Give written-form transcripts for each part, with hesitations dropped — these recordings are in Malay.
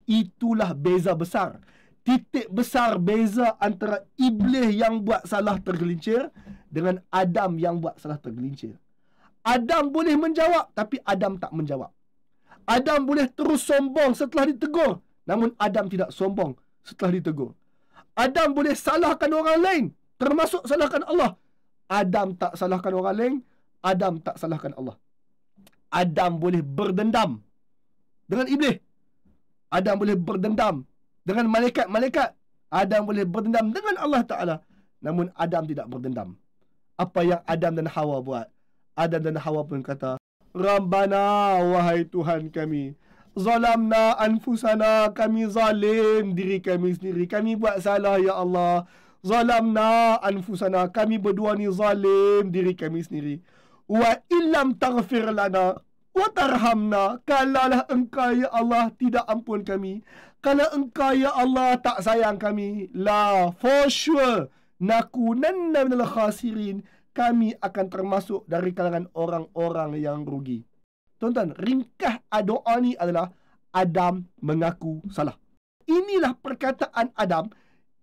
Itulah beza besar. Titik besar beza antara Iblis yang buat salah tergelincir dengan Adam yang buat salah tergelincir. Adam boleh menjawab, tapi Adam tak menjawab. Adam boleh terus sombong setelah ditegur, namun Adam tidak sombong setelah ditegur. Adam boleh salahkan orang lain, termasuk salahkan Allah. Adam tak salahkan orang lain, Adam tak salahkan Allah. Adam boleh berdendam dengan Iblis. Adam boleh berdendam dengan malaikat-malaikat. Adam boleh berdendam dengan Allah Ta'ala. Namun Adam tidak berdendam. Apa yang Adam dan Hawa buat? Adam dan Hawa pun kata, Rabbana, wahai Tuhan kami, zalamna anfusana, kami zalim diri kami sendiri. Kami buat salah, ya Allah. Zalamna anfusana, kami berdua ni zalim diri kami sendiri. Wa illam taghfir lana wa tarhamna, kalalah engkau ya Allah tidak ampun kami, kalau engkau ya Allah tak sayang kami, la for sure nakunanna minal khasirin, kami akan termasuk dari kalangan orang-orang yang rugi. Tuan-tuan, ringkas doa ni adalah Adam mengaku salah. Inilah perkataan Adam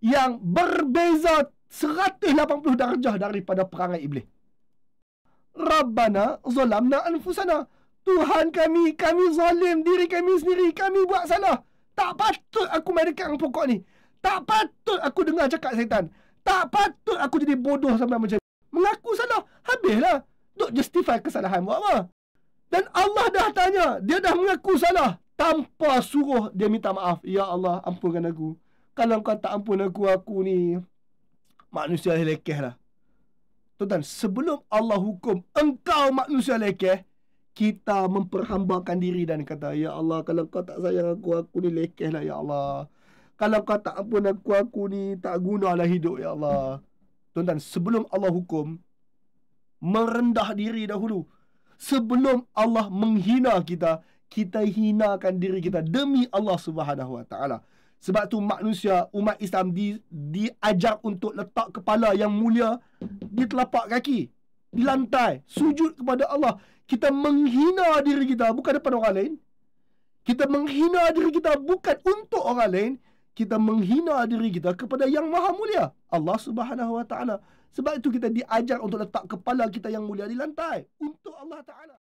yang berbeza 180 darjah daripada perangai Iblis. Rabbana zalamna anfusana, Tuhan kami zalim diri kami sendiri, kami buat salah. Tak patut aku main dekat dengan pokok ni. Tak patut aku dengar cakap syaitan. Tak patut aku jadi bodoh sampai macam ni. Mengaku salah, habislah. Duk justify kesalahan buat apa? Dan Allah dah tanya, dia dah mengaku salah tanpa suruh dia minta maaf. Ya Allah, ampunkan aku. Kalau kau tak ampun aku ni manusia lekeh lah. Tuan-tuan, sebelum Allah hukum engkau manusia lekeh, kita memperhambakan diri dan kata, ya Allah, kalau kau tak sayang aku ni lekeh lah ya Allah. Kalau kau tak ampun aku ni tak gunalah hidup ya Allah. Tuan-tuan, sebelum Allah hukum, merendah diri dahulu. Sebelum Allah menghina kita, kita hinakan diri kita demi Allah Subhanahu Wa Taala. Sebab tu manusia, umat Islam diajar untuk letak kepala yang mulia di telapak kaki, di lantai, sujud kepada Allah. Kita menghina diri kita bukan depan orang lain. Kita menghina diri kita bukan untuk orang lain. Kita menghina diri kita kepada yang maha mulia, Allah Subhanahu Wa Taala. Sebab itu kita diajar untuk letak kepala kita yang mulia di lantai untuk Allah Ta'ala.